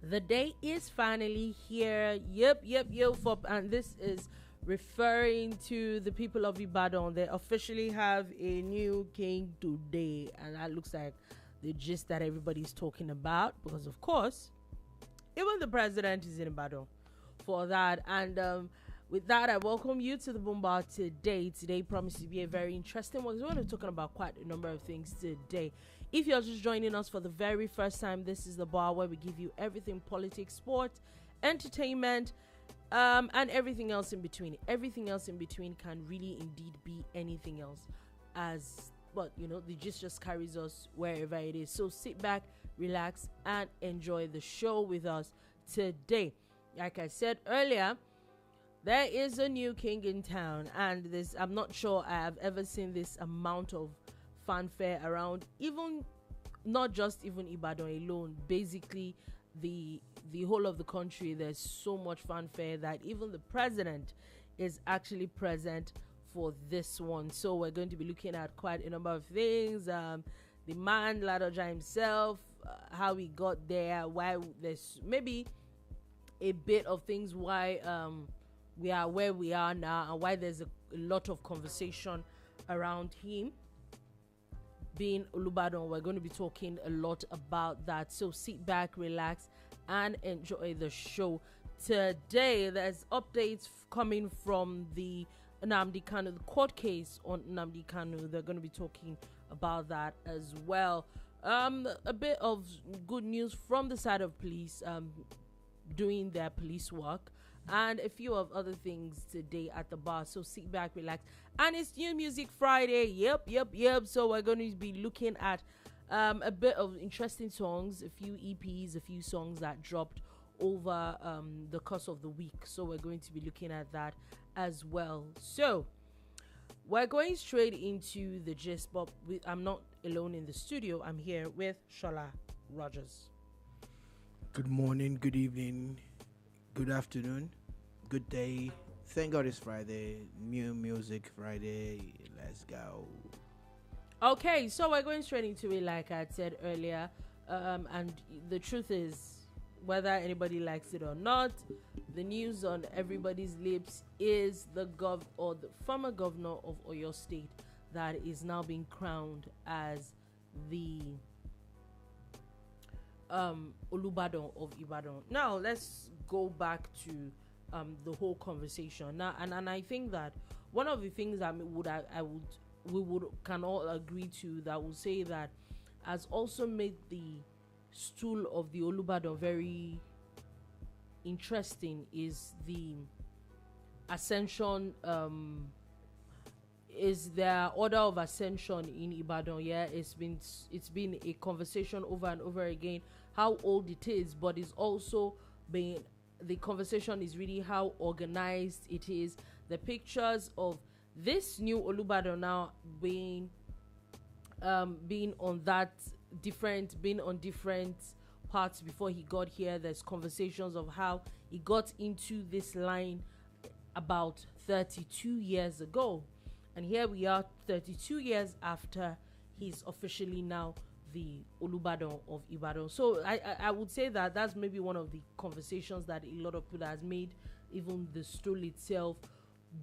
The day is finally here. Yep. And this is referring to the people of Ibadan. They officially have a new king today, and that looks like the gist that everybody's talking about, because of course even the president is in Ibadan for that. And with that, I welcome you to the Boom Bar today. Today promises to be a very interesting one. We're going to be talking about quite a number of things today. If you're just joining us for the very first time, this is the bar where we give you everything politics, sports, entertainment, and everything else in between. Everything else in between can really indeed be anything else, but the gist just carries us wherever it is. So sit back, relax, and enjoy the show with us today. Like I said earlier, there is a new king in town, and I'm not sure I have ever seen this amount of fanfare around, even not just even Ibadan alone, basically the whole of the country. There's so much fanfare that even the president is actually present for this one. So we're going to be looking at quite a number of things. The man Ladoja himself, how he got there, why there's maybe a bit of things why we are where we are now, and why there's a lot of conversation around him being Olubadan. We're going to be talking a lot about that. So sit back, relax, and enjoy the show today. There's updates coming from the Nnamdi Kanu, the court case on Nnamdi Kanu. They're going to be talking about that as well. A bit of good news from the side of police doing their police work, and a few of other things today at the bar. So sit back, relax, and it's New Music Friday. Yep. So we're going to be looking at a bit of interesting songs, a few EPs, a few songs that dropped over the course of the week. So we're going to be looking at that as well. So we're going straight into the gist, but I'm not alone in the studio. I'm here with Sola Rogers. Good morning, good evening, good afternoon, good day. Thank God it's Friday. New Music Friday. Let's go. Okay, so we're going straight into it, like I said earlier. And the truth is, whether anybody likes it or not, the news on everybody's lips is the former governor of Oyo State that is now being crowned as the Olubadan of Ibadan. Now let's go back to the whole conversation now, and I think that one of the things that we can all agree to, that will say that has also made the stool of the Olubadan very interesting is the ascension, is their order of ascension in Ibadan. It's been a conversation over and over again how old it is, but it's also been, the conversation is really how organized it is. The pictures of this new Olubadan now being on different parts before he got here. There's conversations of how he got into this line about 32 years ago, and here we are 32 years after he's officially now the Olubadan of Ibadan. So I would say that that's maybe one of the conversations that a lot of people has made even the story itself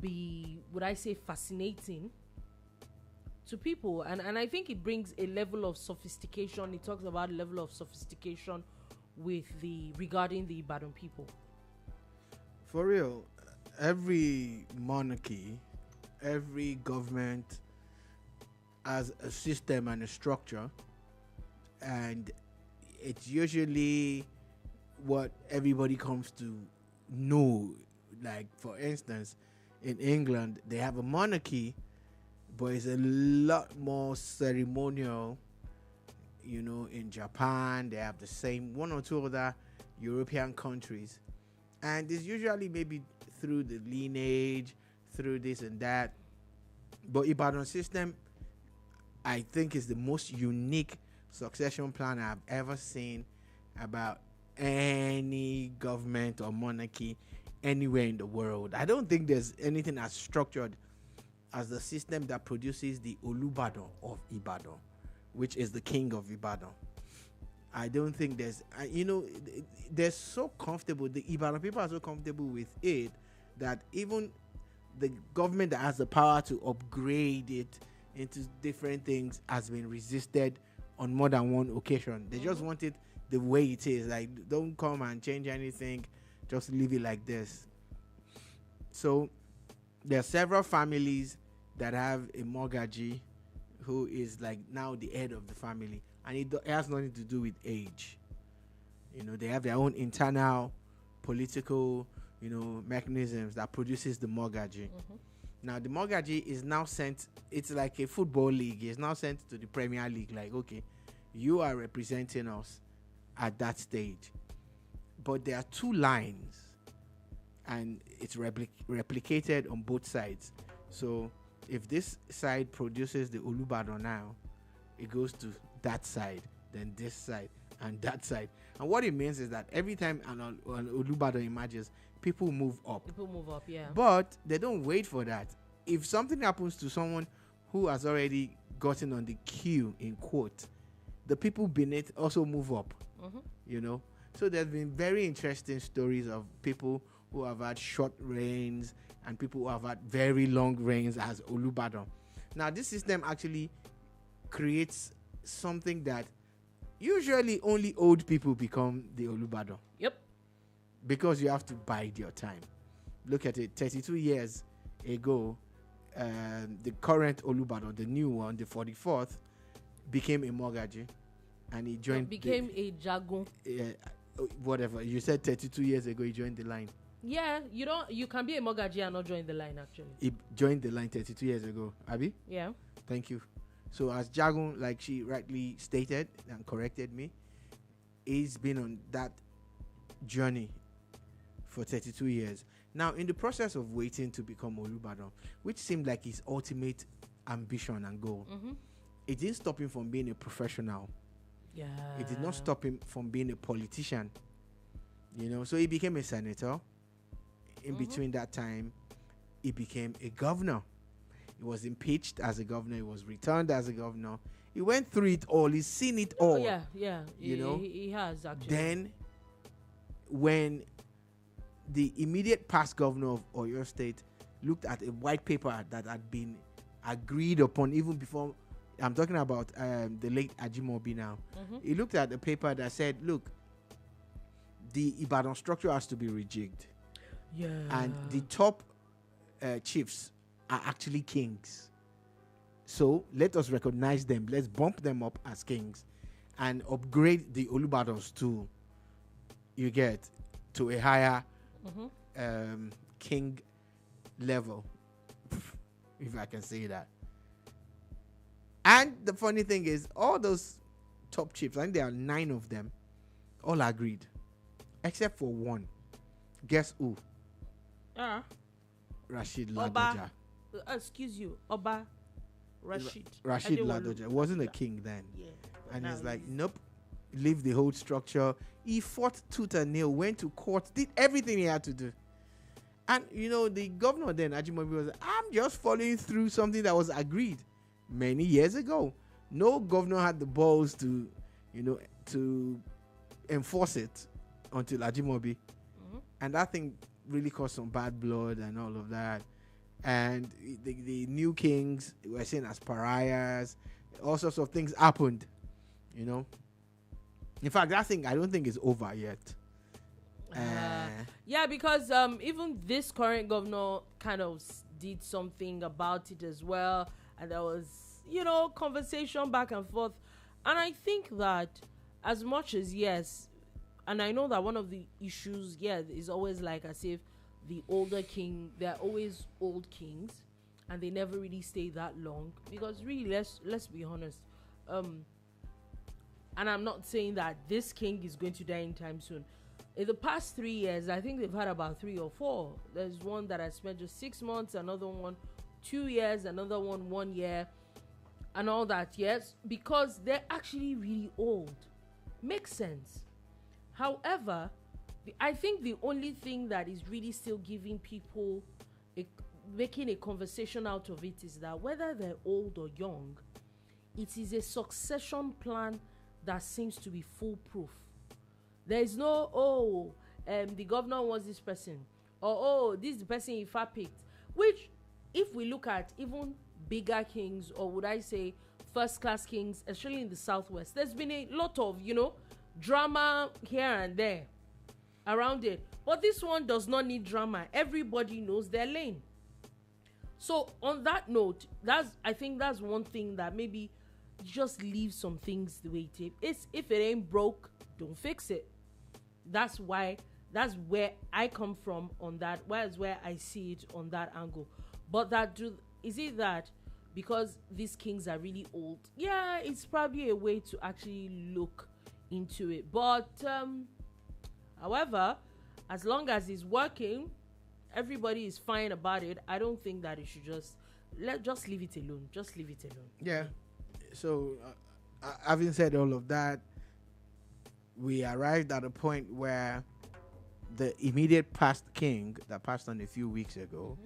be, would I say, fascinating to people. And I think it brings a level of sophistication. It talks about a level of sophistication regarding the Ibadan people. For real, every monarchy, every government has a system and a structure, and it's usually what everybody comes to know. Like, for instance, in England, they have a monarchy, but it's a lot more ceremonial. In Japan, they have the same, one or two other European countries, and it's usually maybe through the lineage, through this and that. But Ibadan system, I think, is the most unique succession plan I've ever seen about any government or monarchy anywhere in the world. I don't think there's anything as structured as the system that produces the Olubadan of Ibadan, which is the king of Ibadan. I don't think there's, they're so comfortable. The Ibadan people are so comfortable with it that even the government that has the power to upgrade it into different things has been resisted on more than one occasion. They just want it the way it is. Like, don't come and change anything. Just leave it like this. So there are several families that have a mortgagee who is like now the head of the family, and it has nothing to do with age. They have their own internal political, mechanisms that produces the mortgagee. Now the mortgagee is now sent. It's like a football league. It's now sent to the Premier League. Like, okay, you are representing us at that stage, but there are two lines, and it's replicated on both sides. So if this side produces the Olubadan now, it goes to that side, then this side, and that side. And what it means is that every time an Olubadan emerges, people move up. People move up, yeah. But they don't wait for that. If something happens to someone who has already gotten on the queue, in quote, the people beneath also move up. So there's been very interesting stories of people who have had short reigns and people who have had very long reigns as Olubadan. Now, this system actually creates something that usually only old people become the Olubadan. Yep. Because you have to bide your time. Look at it. 32 years ago, the current Olubadan, the new one, the 44th, became a mortgagee, and he joined. Became a jagun. Whatever you said, 32 years ago, he joined the line. Yeah, you can be a mortgagee and not join the line, actually. He joined the line 32 years ago, Abby. Yeah. Thank you. So as Jagun, like she rightly stated and corrected me, he's been on that journey for 32 years. Now, in the process of waiting to become Olubadan, which seemed like his ultimate ambition and goal, it didn't stop him from being a professional. Yeah. It did not stop him from being a politician. So he became a senator. In between that time, he became a governor. He was impeached as a governor. He was returned as a governor. He went through it all. He's seen it all. Yeah. He has, actually. Then, when the immediate past governor of Oyo State looked at a white paper that had been agreed upon even before, I'm talking about the late Ajimobi now. He looked at the paper that said, look, the Ibadan structure has to be rejigged. Yeah. And the top chiefs are actually kings. So let us recognize them. Let's bump them up as kings and upgrade the Olubadans to a higher king level, if I can say that. And the funny thing is, all those top chiefs, I think there are 9 of them, all agreed, except for one. Guess who? Rasheed Ladoja. Excuse you, Oba Rasheed. Rasheed Ladoja wasn't a king then. Yeah. And he's like, nope, leave the whole structure. He fought tooth and nail, went to court, did everything he had to do. And, the governor then, Ajimobi, was like, I'm just following through something that was agreed many years ago. No governor had the balls to enforce it until Ajimobi. And that thing really caused some bad blood and all of that. And the new kings were seen as pariahs. All sorts of things happened, In fact, that thing, I don't think is over yet. Yeah, because even this current governor kind of did something about it as well. And there was, conversation back and forth. And I think that as much as, yes, and I know that one of the issues, is always like as if the older king, they're always old kings and they never really stay that long. Because really, let's be honest. And I'm not saying that this king is going to die anytime soon. In the past 3 years, I think they've had about 3 or 4. There's one that I spent just 6 months, another one 2 years, another one 1 year, and all that. Yes, because they're actually really old. Makes sense. However, I think the only thing that is really still giving people, making a conversation out of it, is that whether they're old or young, it is a succession plan that seems to be foolproof. There is no, the governor wants this person, or this is the person he picked. Which, if we look at even bigger kings, or would I say first class kings, especially in the southwest, there's been a lot of, drama here and there around it. But this one does not need drama. Everybody knows their lane. So on that note, I think that's one thing that maybe just leave some things the way it is. If it ain't broke, don't fix it. That's where I come from on that. Whereas where I see it on that angle. But is it that because these kings are really old? Yeah, it's probably a way to actually look into it. But however, as long as it's working, everybody is fine about it. I don't think that it should just leave it alone. Just leave it alone. Yeah. So, having said all of that, we arrived at a point where the immediate past king that passed on a few weeks ago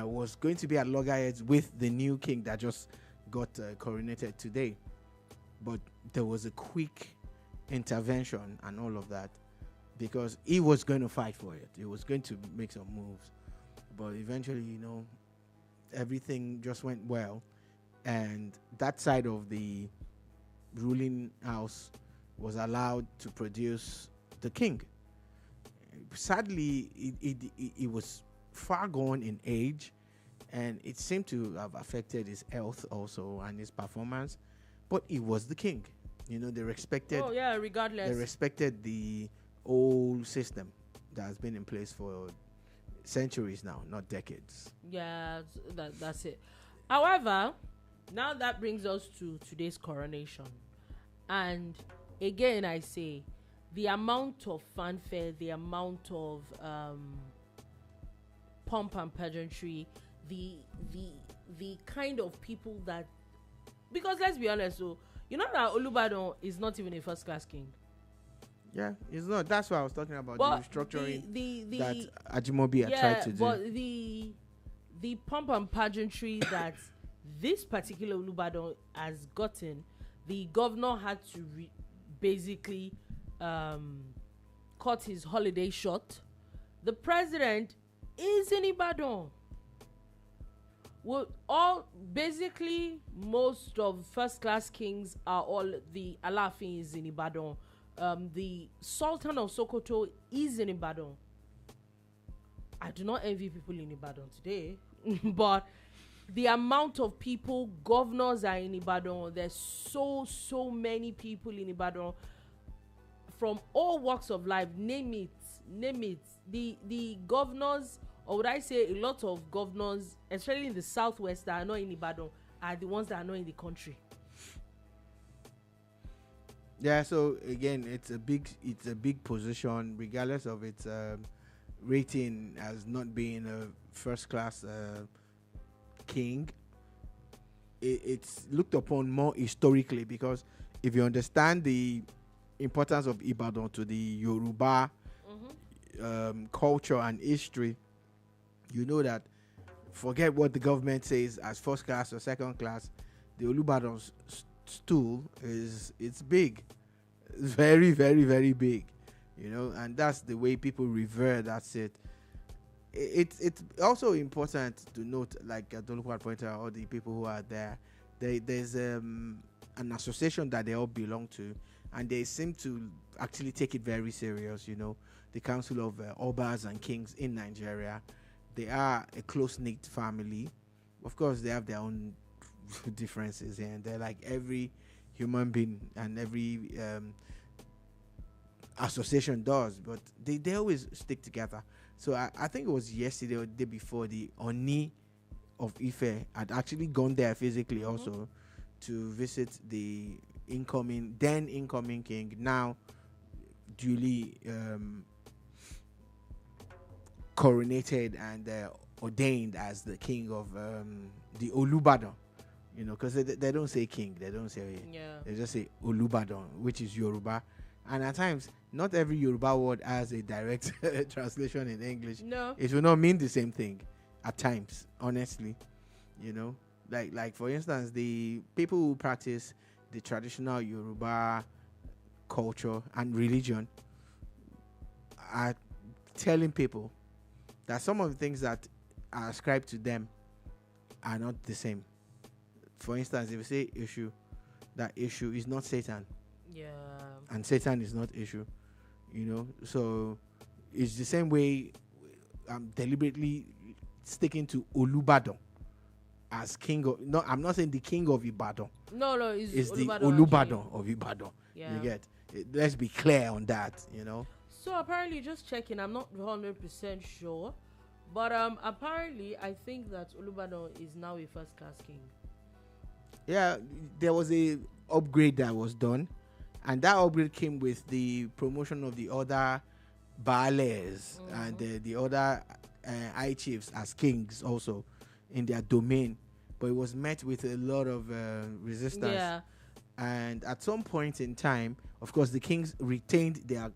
was going to be at loggerheads with the new king that just got coronated today. But there was a quick intervention and all of that, because he was going to fight for it. He was going to make some moves. But eventually, everything just went well. And that side of the ruling house was allowed to produce the king. Sadly, it was far gone in age, and it seemed to have affected his health also and his performance. But he was the king. They respected. Oh yeah, regardless. They respected the old system that has been in place for centuries now, not decades. Yeah, that's it. However, now that brings us to today's coronation. And again, I say, the amount of fanfare, the amount of pomp and pageantry, the kind of people that, because let's be honest, so that Olubadan is not even a first class king. Yeah, it's not. That's what I was talking about. But the restructuring that Ajimobi had tried to do. But the pomp and pageantry that this particular Olubadan has gotten, the governor had to basically cut his holiday short. The president is in Ibadan. Most of first class kings are all, the Alafin is in Ibadan. The Sultan of Sokoto is in Ibadan. I do not envy people in Ibadan today, but the amount of people, governors are in Ibadan. There's so many people in Ibadan from all walks of life. Name it. The governors, or would I say a lot of governors, especially in the southwest, that are not in Ibadan, are the ones that are not in the country. Yeah, so again, it's a big position, regardless of its rating as not being a first class king. It's looked upon more historically, because if you understand the importance of Ibadan to the Yoruba culture and history, you know that, forget what the government says as first class or second class, the Olubadan stool it's big. It's very, very, very big, and that's the way people revere. That's it. It's also important to note, like Dolupo pointed out, all the people who are there's an association that they all belong to, and they seem to actually take it very serious. The Council of Obas and Kings in Nigeria, they are a close-knit family. Of course, they have their own differences, and they're like every human being and every association does, but they always stick together. So I think it was yesterday or the day before, the Oni of Ife had actually gone there physically also to visit the incoming king, now duly coronated and ordained as the king of the Olubadan. Because they don't say king, they don't say, they just say Olubadan, which is Yoruba. And at times, not every Yoruba word has a direct translation in English. No. It will not mean the same thing at times, honestly. Like for instance, the people who practice the traditional Yoruba culture and religion are telling people that some of the things that are ascribed to them are not the same. For instance, if you say issue, that issue is not Satan. Yeah. And Satan is not issue. So it's the same way I'm deliberately sticking to Olubadan as king of. No, I'm not saying the king of Ibadan. No, it's the Olubadan Olubadan of Ibadan. Yeah. You get? Let's be clear on that. So apparently, just checking, I'm not 100% sure, but apparently I think that Olubadan is now a first class king. Yeah, there was a upgrade that was done, and that upgrade came with the promotion of the other baales and the other high chiefs as kings also in their domain, but it was met with a lot of resistance. Yeah. And at some point in time, of course, the kings retained their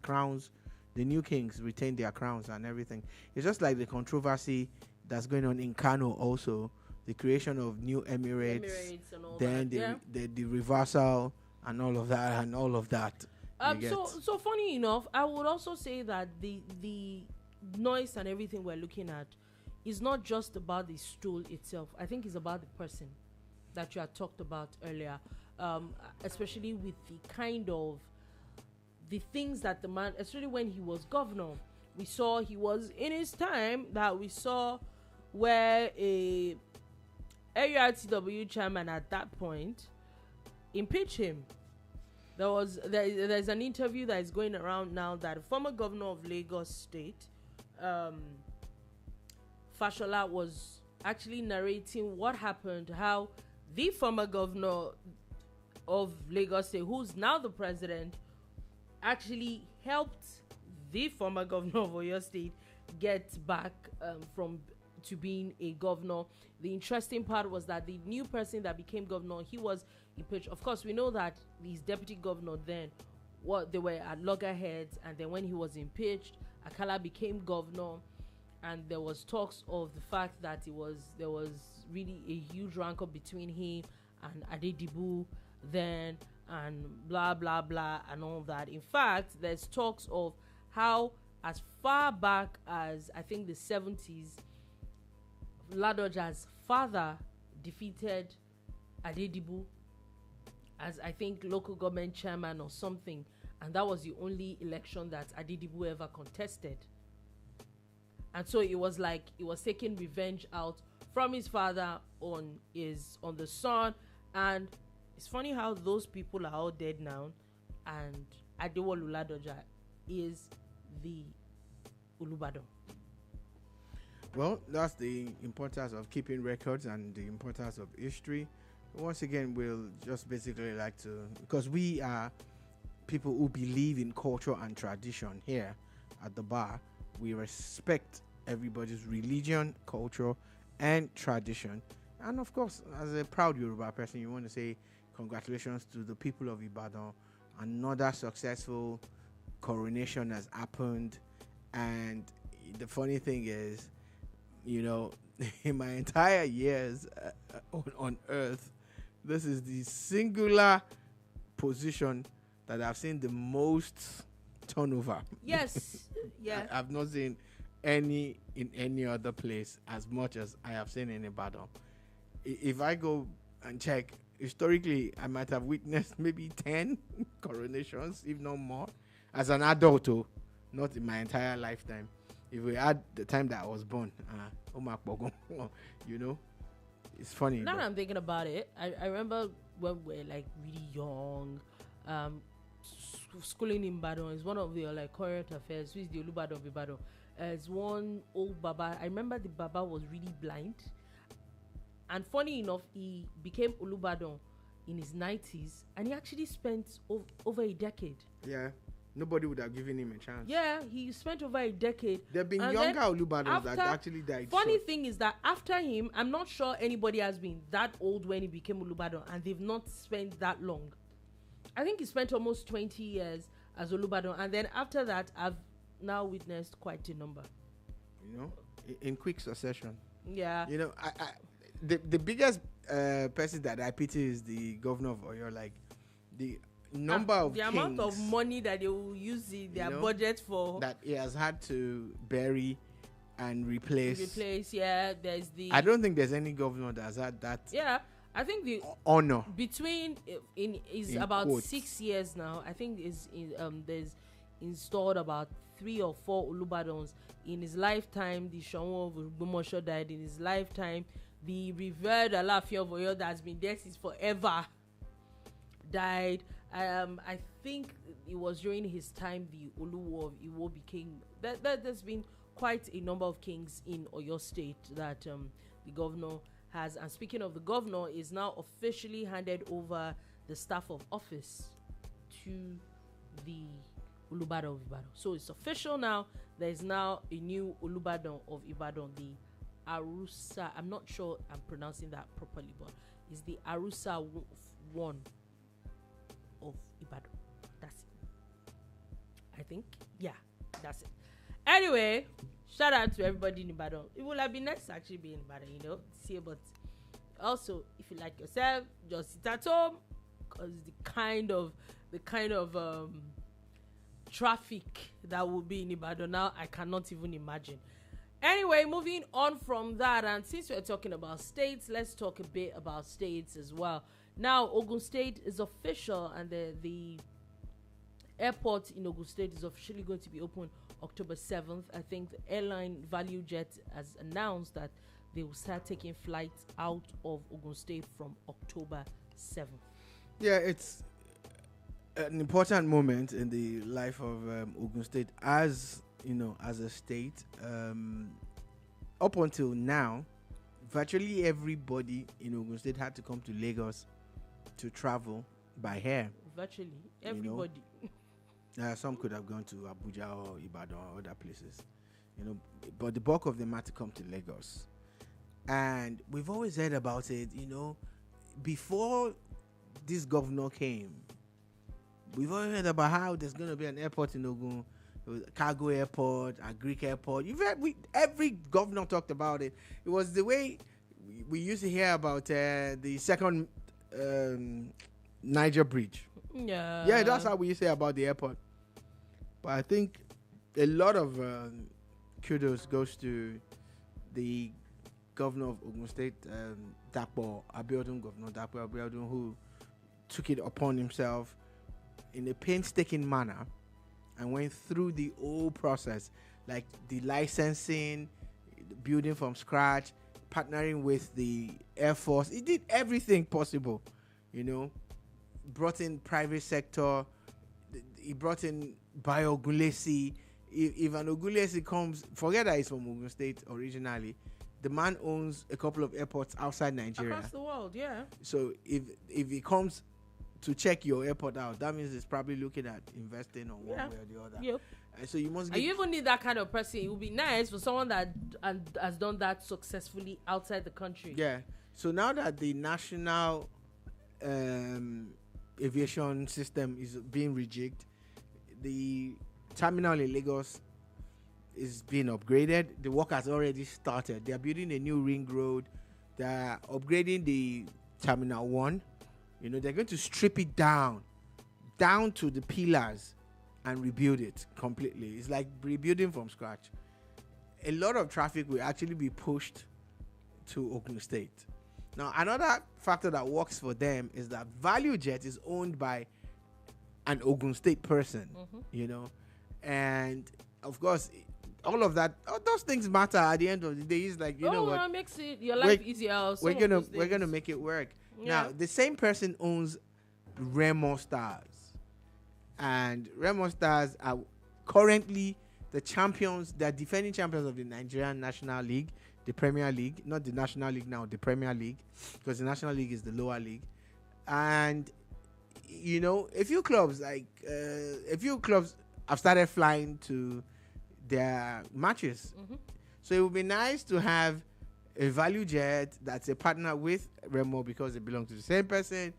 crowns. The new kings retained their crowns and everything. It's just like the controversy that's going on in Kano also, the creation of new Emirates and all then that. the reversal and all of that. So funny enough, I would also say that the noise and everything we're looking at is not just about the stool itself. I think it's about the person that you had talked about earlier, especially with the kind of the things that the man, especially when he was governor, we saw he was in his time that we saw where a AURTW chairman at that point impeached him. There's an interview that is going around now that former governor of Lagos State, Fashola, was actually narrating what happened, how the former governor of Lagos State, who's now the president, actually helped the former governor of Oyo State get back to being a governor. The interesting part was that the new person that became governor, he was impeached. Of course, we know that his deputy governor then, they were at loggerheads, and then when he was impeached, Akala became governor, and there was talks of the fact that there was really a huge rancor between him and Adedibu then, and blah blah blah and all that. In fact, there's talks of how as far back as I think the 70s, Ladoja's father defeated Adedibu as I think local government chairman or something, and that was the only election that Adedibu ever contested. And so it was like it was taking revenge out from his father on the son. And it's funny how those people are all dead now, and Adewolu Ladoja is the Olubadan. Well, that's the importance of keeping records and the importance of history. Once again, we'll just basically like to, because we are people who believe in culture and tradition here at the bar, we respect everybody's religion, culture, and tradition. And of course, as a proud Yoruba person, you want to say congratulations to the people of Ibadan. Another successful coronation has happened. And the funny thing is, in my entire years on earth, this is the singular position that I've seen the most turnover. Yes. Yeah. I've not seen any in any other place as much as I have seen in Ibadan. If I go and check, historically, I might have witnessed maybe 10 coronations, if not more, as an adult, not in my entire lifetime. If we add the time that I was born, it's funny. Now that I'm thinking about it, I remember when we were like really young, schooling in Ibadan is one of the current affairs. Who is the Olubadan of Ibadan? It's one old Baba. I remember the Baba was really blind, and funny enough, he became Olubadan in his 90s, and he actually spent over a decade. Yeah. Nobody would have given him a chance. Yeah, he spent over a decade. There have been younger Olubadans that actually died. Funny thing is that after him, I'm not sure anybody has been that old when he became Olubadan, and they've not spent that long. I think he spent almost 20 years as Olubadan, and then after that, I've now witnessed quite a number. In quick succession. Yeah. The biggest person that I pity is the governor of Oyo. Like the number of the amount of money that they will use in their budget for that he has had to bury and replace. Yeah, there's the. I don't think there's any governor that has had that. Yeah, I think the honor between is about quotes. 6 years now. I think there's installed about 3 or 4 Olubadans in his lifetime. The Shonwo of Ogbomoso died in his lifetime. The revered Alaafin of Oyo that has been there since forever died. I think it was during his time the Oluwo of Iwo became. There's been quite a number of kings in Oyo State that the governor has. And speaking of the governor, is now officially handed over the staff of office to the Olubadan of Ibadan. So it's official now. There is now a new Olubadan of Ibadan, the Arusa. I'm not sure I'm pronouncing that properly, but it's the Arusa one of Ibadan. That's it. I think. Yeah, that's it. Anyway, shout out to everybody in Ibadan. It would have been nice to actually be in Ibadan, see, but also if you like yourself, just sit at home, because the kind of traffic that will be in Ibadan now, I cannot even imagine. Anyway, moving on from that, and since we're talking about states, let's talk a bit about states as well. Now, Ogun State is official, and the airport in Ogun State is officially going to be open October 7th. I think the airline Value Jet has announced that they will start taking flights out of Ogun State from October 7th. Yeah, it's an important moment in the life of Ogun State as a state. Up until now, virtually everybody in Ogun State had to come to Lagos to travel by air. Virtually everybody. Some could have gone to Abuja or Ibadan or other places, but the bulk of them had to come to Lagos. And we've always heard about it, before this governor came. We've always heard about how there's going to be an airport in Ogun, cargo airport, a Greek airport. Every governor talked about it. It was the way we used to hear about the second Niger bridge. Yeah, that's how we used to hear about the airport. But I think a lot of kudos goes to the governor of Ogun State, Governor Dapo Abiodun, who took it upon himself in a painstaking manner and went through the whole process, like the licensing, building from scratch, partnering with the Air Force. He did everything possible, brought in private sector. He brought in Bayo Ogulesi. If an Ogulesi comes, forget that he's from Ogun State originally. The man owns a couple of airports outside Nigeria. Across the world, yeah. So if he comes to check your airport out, that means he's probably looking at investing on one way or the other. Yep. And so you must. And you even need that kind of person. It would be nice for someone that has done that successfully outside the country. Yeah. So now that the national aviation system is being rejigged, the terminal in Lagos is being upgraded. The work has already started. They are building a new ring road. They are upgrading the Terminal 1. They're going to strip it down to the pillars and rebuild it completely. It's like rebuilding from scratch. A lot of traffic will actually be pushed to Ogun State. Now, another factor that works for them is that Value Jet is owned by an Ogun State person, and of course, all of that, those things matter at the end of the day. It's like, what? It makes your life easier. We're gonna make it work. Yeah. Now, the same person owns Remo Stars, and Remo Stars are currently the champions. They're defending champions of the Nigerian National League, the Premier League, not the National League now, the Premier League, because the National League is the lower league. And a few clubs have started flying to their matches. Mm-hmm. So it would be nice to have a Value Jet that's a partner with Remo because they belong to the same person,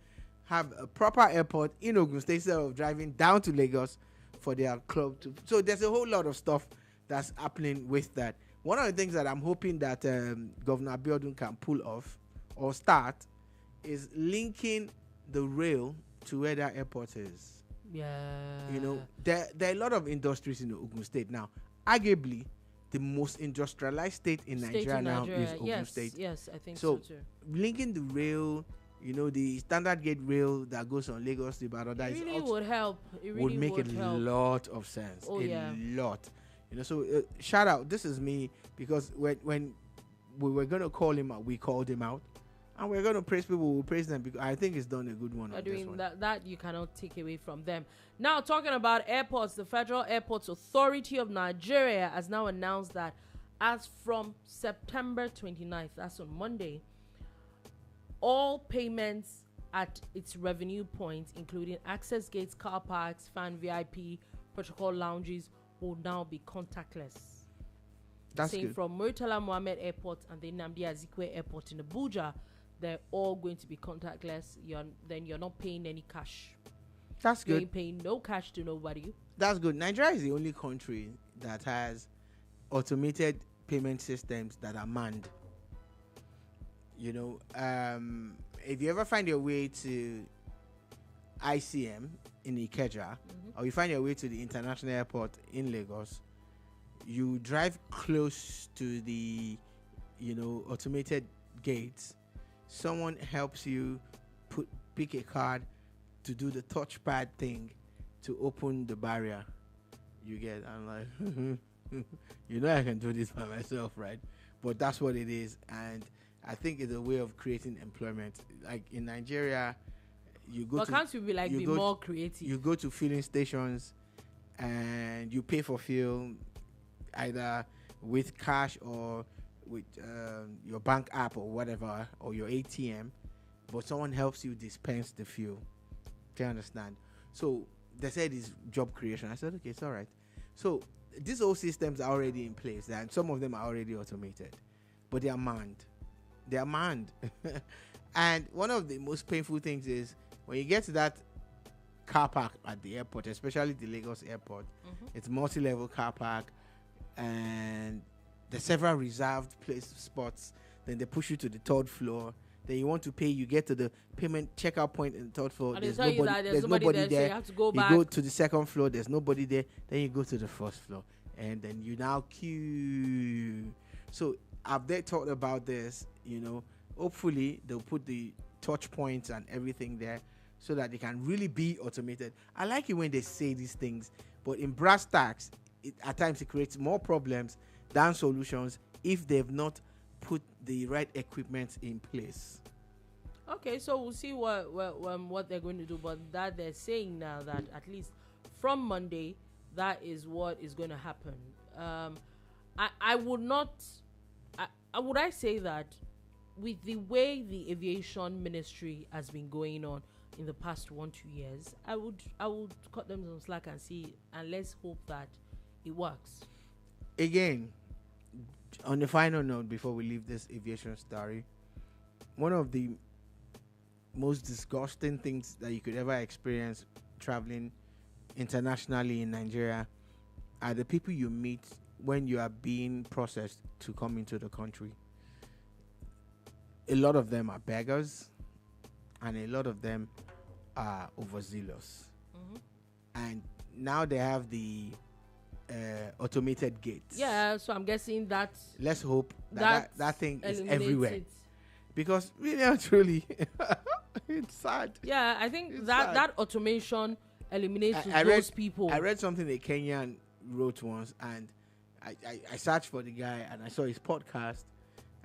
have a proper airport in Ogun State instead of driving down to Lagos for their club to. So there's a whole lot of stuff that's happening with that. One of the things that I'm hoping that Governor Abiodun can pull off or start is linking the rail to where that airport is. Yeah. You know, there are a lot of industries in the Ogun State now. Arguably, the most industrialized state in Nigeria now is Ogun State. Yes, I think so too. Linking the rail, you know, the standard gauge rail that goes on Lagos to Ibadan, that really would help. It really would make a help. lot of sense. Oh, a lot. You know, so shout out. This is me, because when we were going to call him out, we called him out. And we're going to praise people, we'll praise them, because I think he's done a good one on this one. That you cannot take away from them. Now, talking about airports, the Federal Airports Authority of Nigeria has now announced that as from September 29th, that's on Monday, all payments at its revenue points, including access gates, car parks, FAAN VIP, protocol lounges, will now be contactless. That's Same good. from Murtala Mohammed Airport and the Nnamdi Kanu Airport in Abuja, they're all going to be contactless. You're not paying any cash. That's You good. ain't paying no cash to nobody. That's good. Nigeria is the only country that has automated payment systems that are manned. You know, if you ever find your way to ICM in Ikeja, or you find your way to the international airport in Lagos, you drive close to the, you know, automated gates. Someone helps you pick a card to do the touchpad thing to open the barrier. You get, I'm like, you know, I can do this by myself, right? But that's what it is, and I think it's a way of creating employment. Like in Nigeria, you go. But can't you be like be more creative? You go to filling stations, and you pay for fuel, either with cash or with your bank app or whatever, or your ATM, but someone helps you dispense the fuel. Can you understand? So they said it's job creation. I said, okay, it's all right. So these old systems are already in place, and some of them are already automated, but they are manned. They are manned. And one of the most painful things is when you get to that car park at the airport, especially the Lagos airport, it's multi-level car park, and there's several reserved place spots. Then they push you to the third floor. Then you want to pay, you get to the payment checkout point in the third floor. And There's nobody there. So you have to go back. You go to the second floor. There's nobody there. Then you go to the first floor, and then you now queue. So have they thought about this? You know, hopefully they'll put the touch points and everything there so that they can really be automated. I like it when they say these things, but in brass tacks, at times it creates more problems than solutions if they've not put the right equipment in place. Okay, so we'll see what they're going to do, but that they're saying now that at least from Monday, that is what is going to happen. I would not. Would I say that with the way the aviation ministry has been going on in the past 1-2 years, I would cut them some slack and see, and let's hope that it works. Again, on the final note, before we leave this aviation story, one of the most disgusting things that you could ever experience traveling internationally in Nigeria are the people you meet when you are being processed to come into the country. A lot of them are beggars, and a lot of them are overzealous. And now they have the automated gates. Yeah, so I'm guessing that. Let's hope that thing is everywhere. It. Because really and truly, it's sad. Yeah, I think It's that sad. that automation eliminates I those people. I read something a Kenyan wrote once, and I searched for the guy, and I saw his podcast,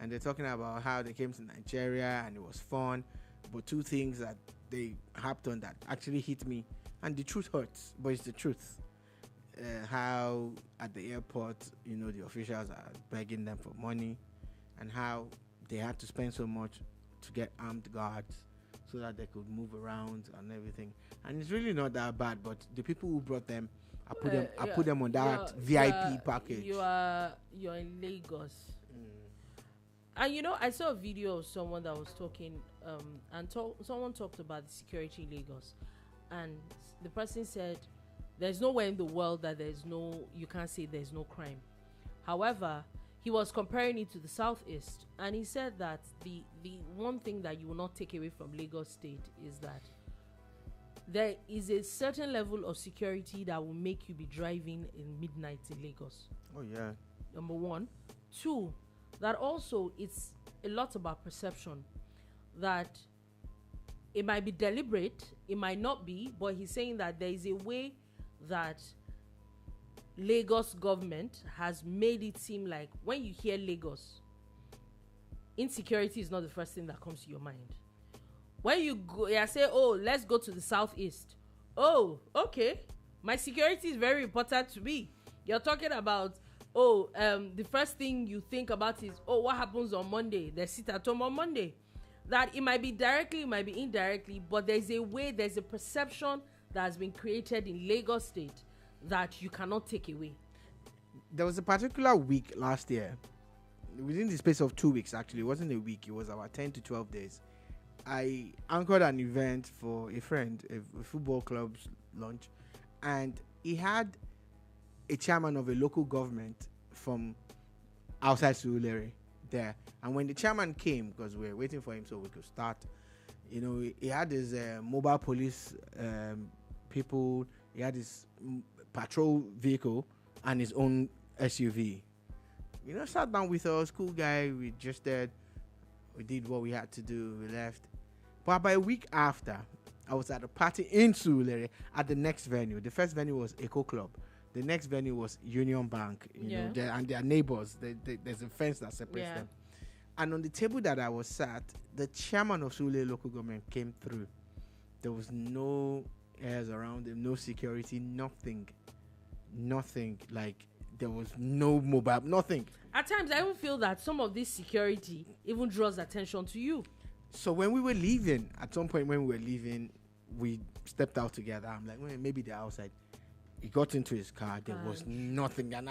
and they're talking about how they came to Nigeria and it was fun, but two things that they harped on that actually hit me, and the truth hurts, but it's the truth. How at the airport, you know, the officials are begging them for money, and how they had to spend so much to get armed guards so that they could move around and everything. And it's really not that bad, but the people who brought them, I put them on that VIP package. You're in Lagos. And you know, I saw a video of someone that was talking, someone talked about the security in Lagos, and the person said, "There's nowhere in the world that you can't say there's no crime. However, he was comparing it to the Southeast, and he said that the one thing that you will not take away from Lagos State is that there is a certain level of security that will make you be driving in midnight in Lagos. Oh yeah. Number one. Two, that also it's a lot about perception. That it might be deliberate, it might not be, but he's saying that there is a way that Lagos government has made it seem like when you hear Lagos, insecurity is not the first thing that comes to your mind. When you go, say, oh, let's go to the Southeast. Oh, okay. My security is very important to me. You're talking about, the first thing you think about is, what happens on Monday? They sit at home on Monday. That it might be directly, it might be indirectly, but there's a perception that has been created in Lagos State that you cannot take away. There was a particular week last year, within the space of 2 weeks actually, it wasn't a week, it was about 10 to 12 days. I anchored an event for a friend, a football club's lunch, and he had a chairman of a local government from outside Surulere there. And when the chairman came, because we were waiting for him so we could start, he had his mobile police people, he had his patrol vehicle and his own SUV. Sat down with us, cool guy, we did what we had to do, we left. But about a week after, I was at a party in Surulere at the next venue. The first venue was Eco Club. The next venue was Union Bank, and their neighbors. There's a fence that separates them. And on the table that I was sat, the chairman of Surulere local government came through. There was no airs around him, no security, nothing. Like, there was no mobile, nothing. At times, I even feel that some of this security even draws attention to you. So when we were leaving, at some point when we were leaving, we stepped out together. I'm like, well, maybe they're outside. He got into his car. There was nothing. And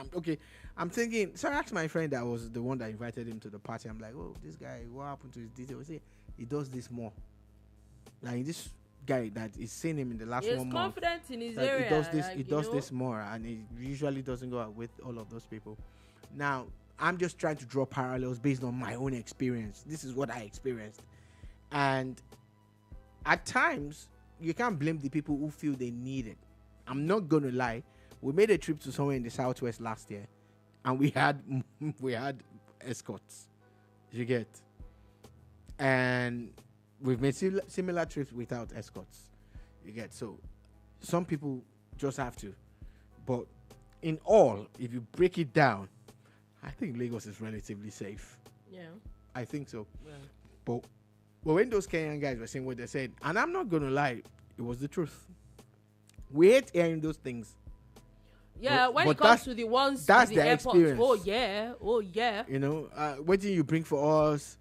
I'm thinking, so I asked my friend that was the one that invited him to the party. I'm like, oh, this guy, what happened to his details? He does this more. Like, this guy that is seeing him in the last 1 month. He's confident in his area. He does this more, and he usually doesn't go out with all of those people. Now, I'm just trying to draw parallels based on my own experience. This is what I experienced. And at times, you can't blame the people who feel they need it. I'm not going to lie. We made a trip to somewhere in the Southwest last year, and we had escorts. You get? And we've made similar trips without escorts. You get? So some people just have to. But in all, if you break it down, I think Lagos is relatively safe. Yeah. I think so. Yeah. But when those Kenyan guys were saying what they said, and I'm not going to lie, it was the truth. We hate hearing those things. Yeah, when it comes to the ones that's in the their airport, experience. Oh yeah. What did you bring for us?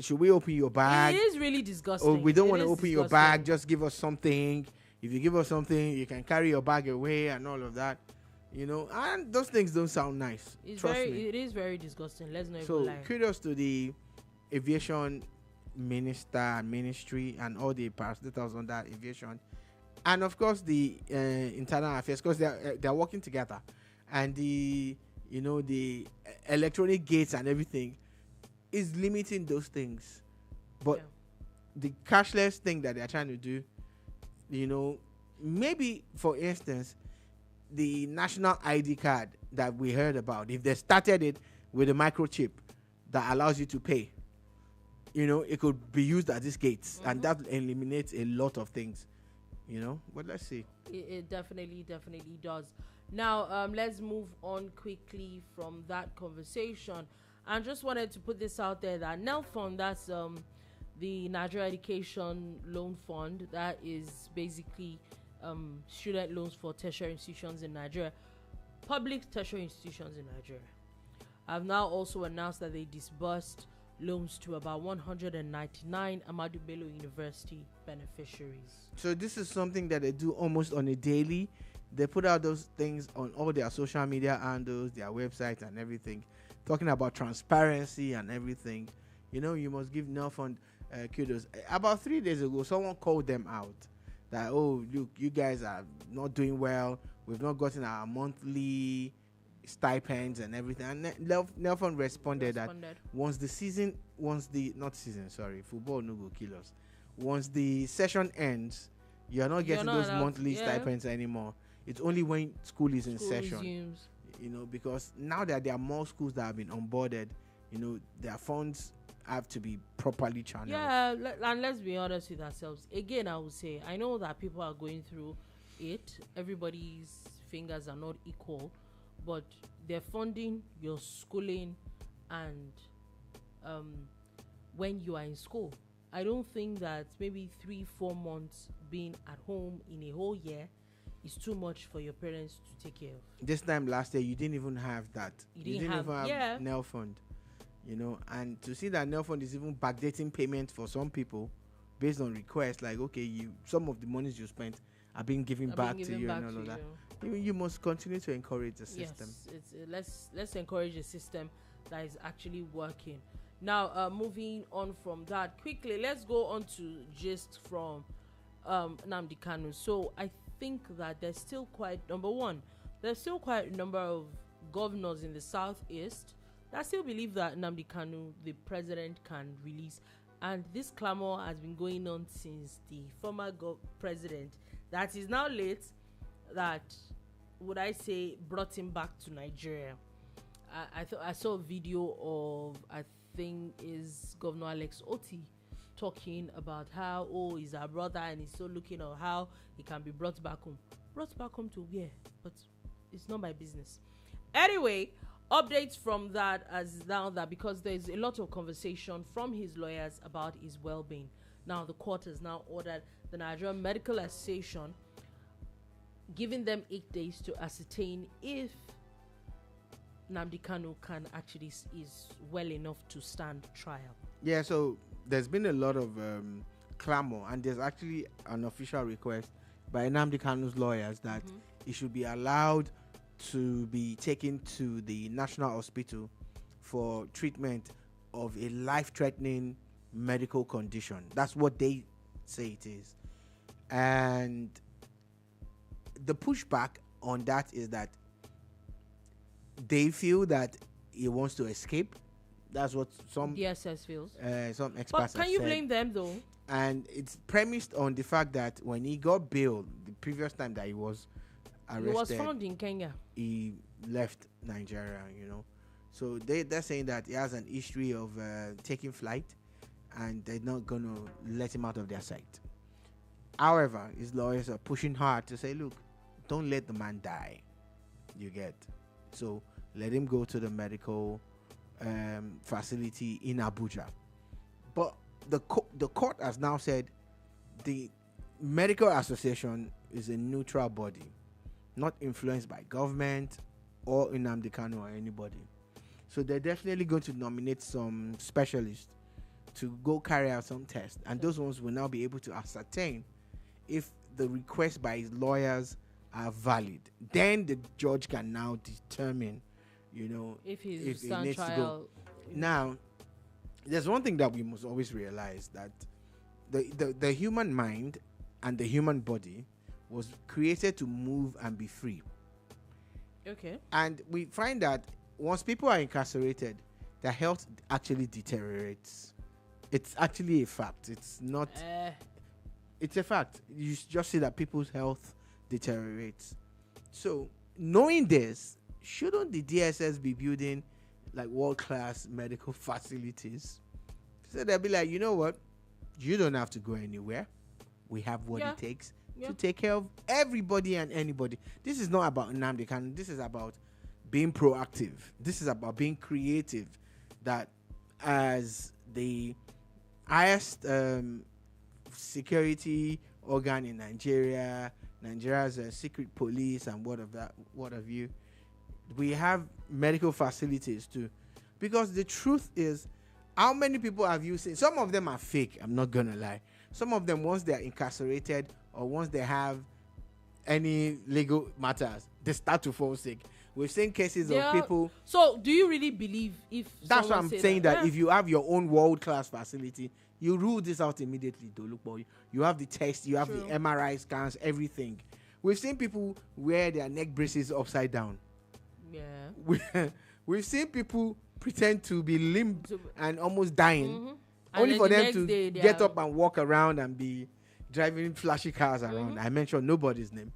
Should we open your bag? It is really disgusting. Oh, we don't want to open your bag. Just give us something. If you give us something, you can carry your bag away and all of that. And those things don't sound nice. Trust me. It is very disgusting. Let's not even lie. So kudos to the aviation minister and ministry and all the parastatals on that aviation. And of course the internal affairs, because they're working together, and the electronic gates and everything is limiting those things. But the cashless thing that they're trying to do, maybe for instance, the national ID card that we heard about, if they started it with a microchip that allows you to pay, it could be used at these gates, and that eliminates a lot of things. But let's see. It definitely does. Now, let's move on quickly from that conversation. I just wanted to put this out there that NELFUND, that's the Nigerian Education Loan Fund, that is basically student loans for tertiary institutions in Nigeria, public tertiary institutions in Nigeria, have now also announced that they disbursed loans to about 199 Ahmadu Bello University beneficiaries. So this is something that they do almost on a daily. They put out those things on all their social media handles, their websites and everything, talking about transparency and everything. You must give NELFUND kudos. About 3 days ago, someone called them out that, oh, look, you guys are not doing well. We've not gotten our monthly stipends and everything. And NELFUND responded that football no go kill us. Once the session ends, you're not getting those monthly stipends anymore. It's only when school is in session. Resumes. You know, because now that there are more schools that have been onboarded, you know, their funds have to be properly channeled. Yeah, and let's be honest with ourselves. Again, I would say, I know that people are going through it. Everybody's fingers are not equal, but they're funding your schooling and when you are in school. I don't think that maybe 3-4 months being at home in a whole year is too much for your parents to take care of. This time last year, you didn't even have that. You didn't even have NELFUND. You know, and to see that NELFUND is even backdating payment for some people based on requests, like, okay, some of the monies you spent are being given back to you and all of that. You must continue to encourage the system. Yes, let's encourage a system that is actually working. Now, moving on from that quickly, let's go on to gist from Nnamdi Kanu. So I think that there's still quite a number of governors in the southeast that still believe that Nnamdi Kanu, the president, can release. And this clamor has been going on since the former president, that is now late, that, would I say, brought him back to Nigeria. I saw a video of, I think, is Governor Alex Oti talking about how, he's our brother and he's so looking at how he can be brought back home. Brought back home to where? But it's not my business. Anyway, updates from that as now that, because there's a lot of conversation from his lawyers about his well-being. Now the court has now ordered the Nigerian Medical Association, giving them 8 days to ascertain if Nnamdi Kanu is well enough to stand trial. Yeah, so there's been a lot of clamor, and there's actually an official request by Nnamdi Kanu's lawyers that he should be allowed to be taken to the National Hospital for treatment of a life-threatening medical condition. That's what they say it is. And the pushback on that is that they feel that he wants to escape. That's what some DSS feels. Some experts. But can you blame them though? And it's premised on the fact that when he got bailed the previous time that he was arrested, he was found in Kenya. He left Nigeria, you know. So they're saying that he has an history of taking flight, and they're not gonna let him out of their sight. However, his lawyers are pushing hard to say, look, don't let the man die. You get. So let him go to the medical facility in Abuja. But the court has now said the Medical Association is a neutral body, not influenced by government or Nnamdi Kanu or anybody. So they're definitely going to nominate some specialists to go carry out some tests, and those ones will now be able to ascertain if the requests by his lawyers are valid. Then the judge can now determine, you know, if he needs to go. Now, there's one thing that we must always realize, that the human mind and the human body was created to move and be free. Okay. And we find that once people are incarcerated, their health actually deteriorates. It's actually a fact. It's not. It's a fact. You just see that people's health deteriorates. So, knowing this, shouldn't the DSS be building like world-class medical facilities? So they'll be like, you know what? You don't have to go anywhere. We have what it takes to take care of everybody and anybody. This is not about Nnamdi Kanu. This is about being proactive. This is about being creative. That as the highest security organ in Nigeria, Nigeria's secret police and what have you, we have medical facilities too. Because the truth is, how many people have you seen? Some of them are fake, I'm not gonna lie. Some of them, once they're incarcerated or once they have any legal matters, they start to fall sick. We've seen cases of people. So do you really believe if that's what I'm saying, that if you have your own world-class facility, you rule this out immediately, Dolupo. You have the test, you have the MRI scans, everything. We've seen people wear their neck braces upside down. Yeah. We've seen people pretend to be limp and almost dying, Mm-hmm. only And for then the them to next day get up and walk around and be driving flashy cars around. Mm-hmm. I mentioned nobody's name,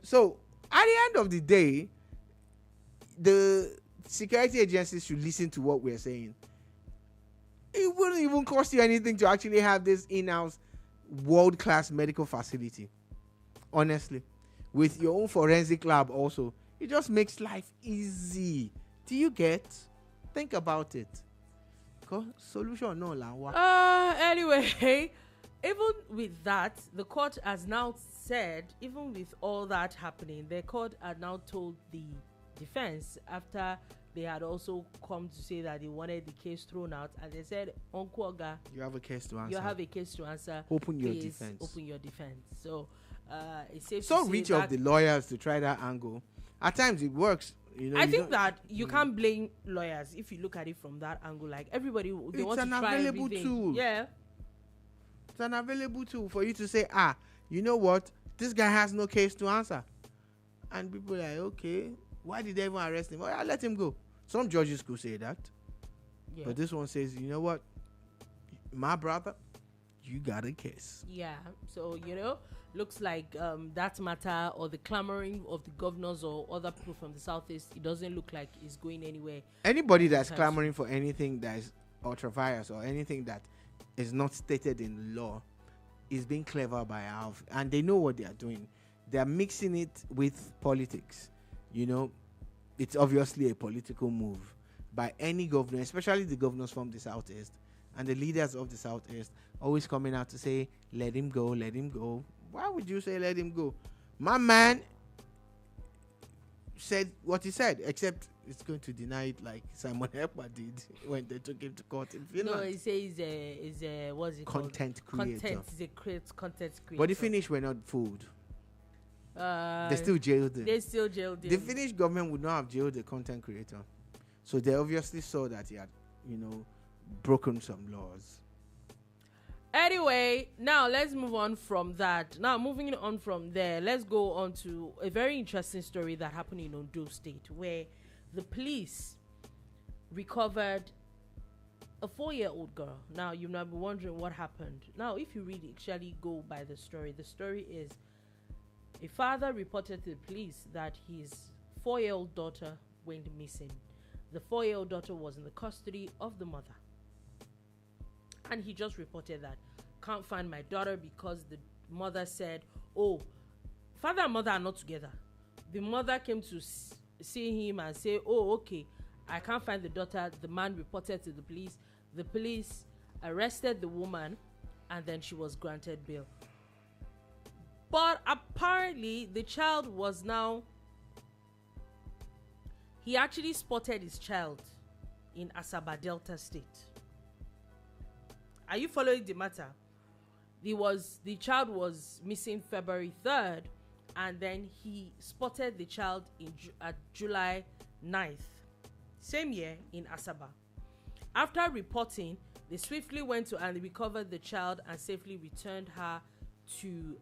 So at the end of the day, the security agencies should listen to what we're saying. It wouldn't even cost you anything to actually have this in-house world-class medical facility. Honestly, with your own forensic lab also, it just makes life easy. Do you get? Think about it. Solution no la. Anyway, even with that, the court has now said, even with all that happening, the court had now told the defense, after they had also come to say that they wanted the case thrown out, and they said, Uncle Oga, you have a case to answer. You have a case to answer. Open your defense. Open your defense. So it's safe so to say reach that of the lawyers to try that angle. At times it works. I think that you can't blame lawyers if you look at it from that angle. Like everybody, they want to try everything. It's an available tool. Yeah, it's an available tool for you to say, you know what, this guy has no case to answer, and people are like, okay, why did they even arrest him? Well, I'll let him go. Some judges could say that, but this one says, you know what, my brother, you got a case. Yeah, so looks like that matter, or the clamoring of the governors or other people from the southeast, it doesn't look like it's going anywhere. Anybody that's clamoring for anything that is ultra virus or anything that is not stated in law is being clever by half, and they know what they are doing. They are mixing it with politics. It's obviously a political move by any governor, especially the governors from the southeast and the leaders of the southeast, always coming out to say, let him go, let him go. Why would you say let him go? My man said what he said, except it's going to deny it like Simon Ekpa did when they took him to court in Finland. No, he says he's a what's it content called? creator. He's a content creator. But the Finnish were not fooled. They still jailed him. They still jailed him. The Finnish government would not have jailed the content creator. So they obviously saw that he had, broken some laws. Anyway, now let's move on from that. Now, moving on from there, let's go on to a very interesting story that happened in Ondo State, where the police recovered a 4-year-old girl. Now, you might be wondering what happened. Now, if you really actually go by the story is a father reported to the police that his 4-year-old daughter went missing. The 4-year-old daughter was in the custody of the mother. And he just reported that, can't find my daughter, because the mother said, father and mother are not together. The mother came to see him and say, okay, I can't find the daughter. The man reported to the police. The police arrested the woman, and then she was granted bail. But apparently the child was now, he actually spotted his child in Asaba Delta State. Are you following the matter? The child was missing February 3rd, and then he spotted the child at July 9th, same year, in Asaba. After reporting, they swiftly went to and recovered the child and safely returned her to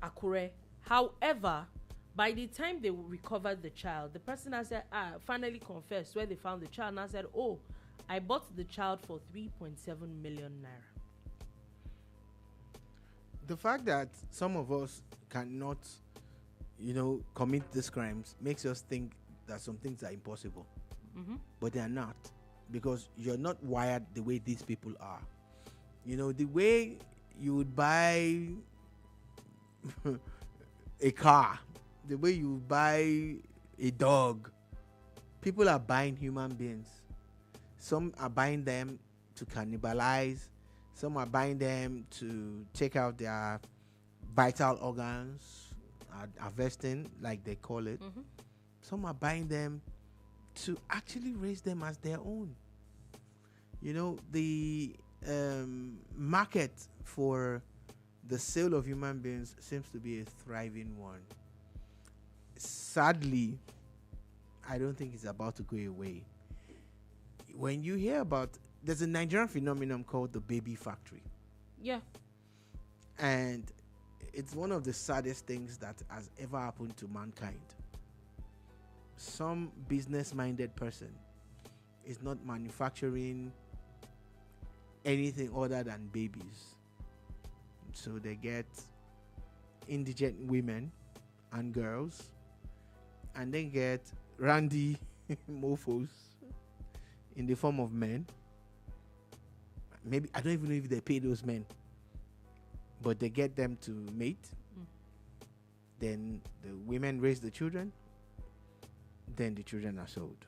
Akure. However, by the time they recovered the child, the person has said, finally confessed where they found the child, and I said, I bought the child for 3.7 million naira. The fact that some of us cannot, commit these crimes makes us think that some things are impossible. Mm-hmm. But they are not, because you're not wired the way these people are. The way you would buy a car, the way you would buy a dog, people are buying human beings. Some are buying them to cannibalize. Some are buying them to take out their vital organs, harvesting, like they call it. Mm-hmm. Some are buying them to actually raise them as their own. The market for the sale of human beings seems to be a thriving one. Sadly, I don't think it's about to go away. When you hear about, there's a Nigerian phenomenon called the baby factory. Yeah. And it's one of the saddest things that has ever happened to mankind. some business-minded person is not manufacturing anything other than babies. So they get indigent women and girls, and they get randy mofos in the form of men. Maybe I don't even know if they pay those men, but they get them to mate. Then the women raise the children. Then the children are sold.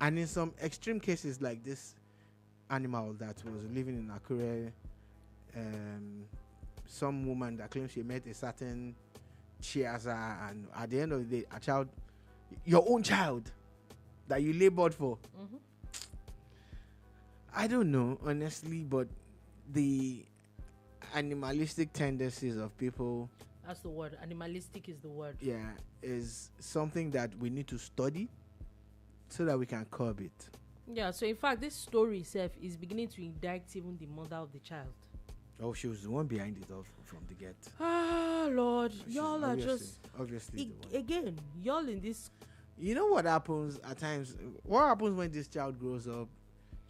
And in some extreme cases, like this animal that was living in Akure, some woman that claims she met a certain chiaza, and at the end of the day, a child, your own child, that you labored for. I don't know, honestly, but the animalistic tendencies of people. That's the word. Animalistic is the word. Yeah, is something that we need to study so that we can curb it. Yeah, so in fact, this story itself is beginning to indict even the mother of the child. Oh, she was the one behind it all from the get. Ah, Lord. Y'all are just... Obviously the one. Again, y'all in this... You know what happens at times? What happens when this child grows up?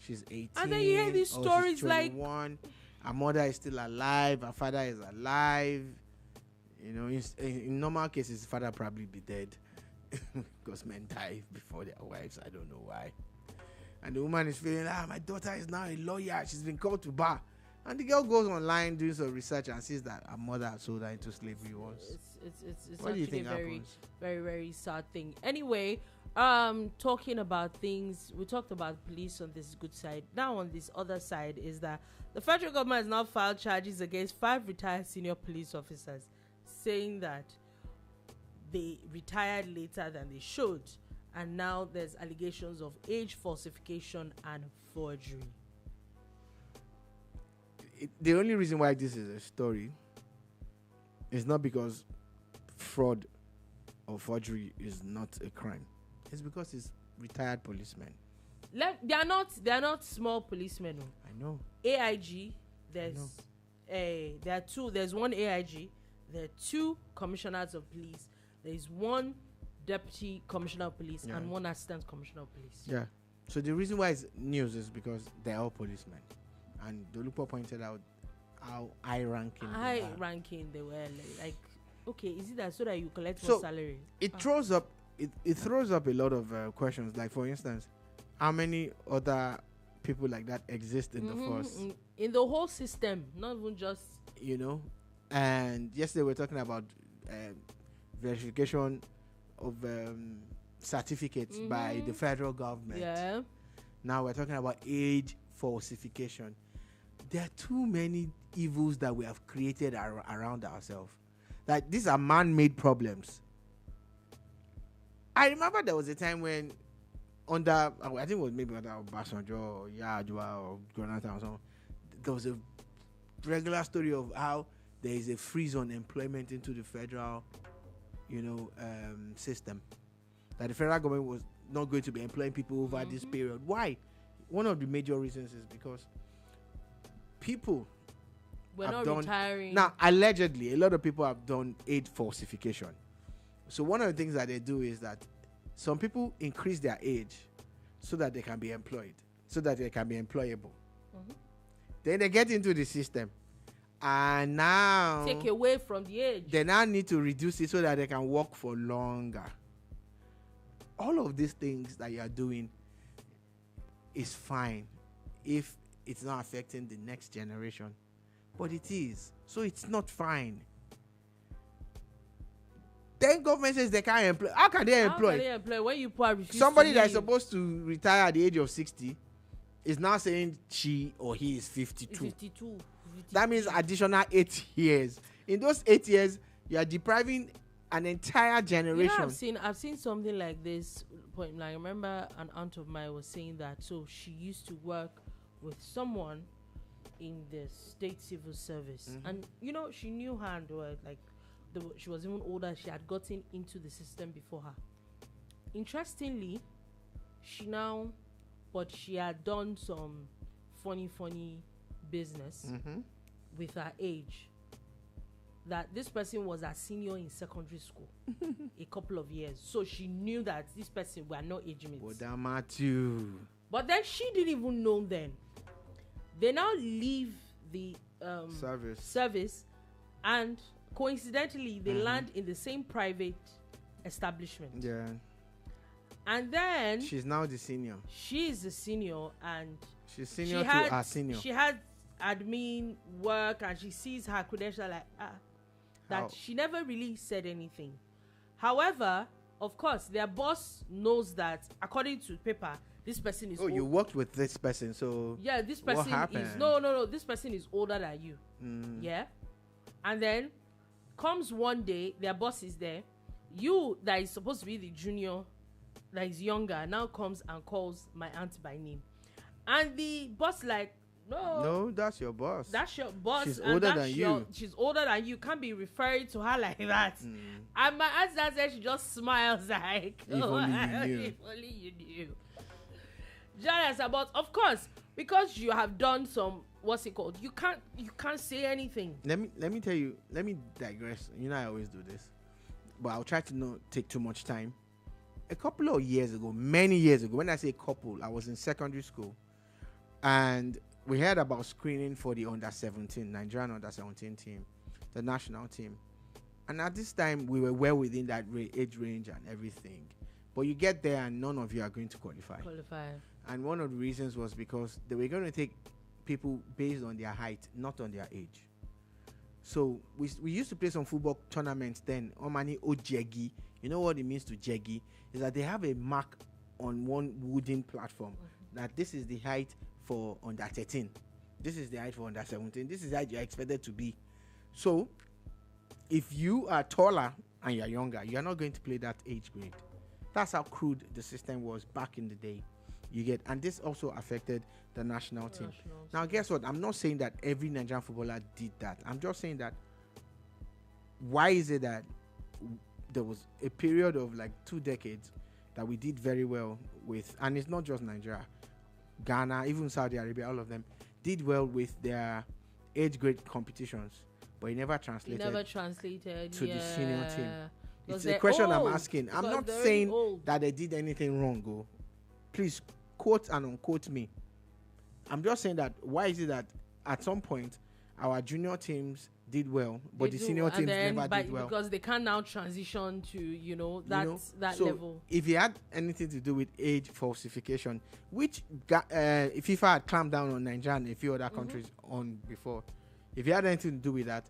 She's 18. And then you hear these stories like... Her mother is still alive. Her father is alive. You know, in normal cases, his father probably be dead. Because men die before their wives. I don't know why. And the woman is feeling, my daughter is now a lawyer. She's been called to bar. And the girl goes online doing some research and sees that her mother sold her into slavery once. It's what do you think a very, happens? very, very sad thing. Anyway, talking about things, we talked about police on this good side. Now on this other side is that the federal government has now filed charges against 5 retired senior police officers, saying that they retired later than they should, and now there's allegations of age falsification and forgery. The only reason why this is a story is not because fraud or forgery is not a crime. It's because it's retired policemen. They are not small policemen. I know. AIG, there are 2. There's 1 AIG. There are 2 commissioners of police. There is 1 deputy commissioner of police and 1 assistant commissioner of police. Yeah. So the reason why it's news is because they're all policemen. And Dolupo pointed out how high ranking they were. Like, okay, is it that so that you collect more salary? It throws up a lot of questions. Like, for instance, how many other people like that exist in the force? In the whole system, not even just... You know? And yesterday we were talking about verification of certificates by the federal government. Yeah. Now we're talking about age falsification. There are too many evils that we have created around ourselves. Like, these are man-made problems. I remember there was a time when I think it was maybe under Obasanjo or Yar'Adua or Coronation or something, there was a regular story of how there is a freeze on employment into the federal, system. That the federal government was not going to be employing people over this period. Why? One of the major reasons is because people retiring. Now, allegedly, a lot of people have done age falsification. So one of the things that they do is that some people increase their age so that they can be employed, so that they can be employable. Then they get into the system, and now take away from the age. They now need to reduce it so that they can work for longer. All of these things that you are doing is fine if it's not affecting the next generation, but it is, so it's not fine. Then government says they can't employ. How can they employ? How can they employ when you refuse somebody to that is leave? supposed to retire at the age of 60 is now saying she or he is 52. 52. That means additional 8 years. In those 8 years, you are depriving an entire generation. I've seen something like this. Like, I remember an aunt of mine was saying that. So she used to work with someone in the state civil service, and she knew her and she was even older. She had gotten into the system before her. Interestingly, she had done some funny business with her age. that this person was a senior in secondary school a couple of years. So she knew that this person were not age mates. But then she didn't even know then. They now leave the service and coincidentally they land in the same private establishment. Yeah. And then she's now the senior. She is the senior, and she's senior to her senior. She had admin work, and she sees her credential like that. She never really said anything. However, of course, their boss knows that according to paper, this person is. Oh, you worked with this person, so yeah, this person is no. This person is older than you. Yeah, and then comes one day, their boss is there. You that is supposed to be the junior, that is younger, now comes and calls my aunt by name, and the boss like, no, that's your boss. That's your boss. She's older than you. She's older than you. Can't be referring to her like that. And my aunt said she just smiles like, if only you knew. If only you knew. Jealous about, of course, because you have done some, what's it called? You can't say anything. Let me tell you. Let me digress. You know I always do this, but I'll try to not take too much time. A couple of years ago, many years ago, when I say couple, I was in secondary school, and we heard about screening for the under-17, Nigerian under-17 team, the national team. And at this time, we were well within that age range and everything. But you get there and none of you are going to qualify. And one of the reasons was because they were going to take people based on their height, not on their age. So we used to play some football tournaments then. Omani Ojegi. You know what it means to jeggy? Is that they have a mark on one wooden platform that this is the height for under 13. This is the height for under 17. This is how you're expected to be. So if you are taller and you're younger, you're not going to play that age grade. That's how crude the system was back in the day. You get, and this also affected the national team. Now guess what? I'm not saying that every Nigerian footballer did that. I'm just saying that why is it that there was a period of like 2 decades that we did very well with, and it's not just Nigeria, Ghana, even Saudi Arabia, all of them did well with their age grade competitions, but it never translated to the senior team. It's a question I'm asking. I'm not saying that they did anything wrong. Please quote and unquote me. I'm just saying that why is it that at some point our junior teams did well, but the senior teams never did well? Because they can now transition to that so level. If it had anything to do with age falsification, which if FIFA had clamped down on Nigeria and a few other countries on before, if it had anything to do with that,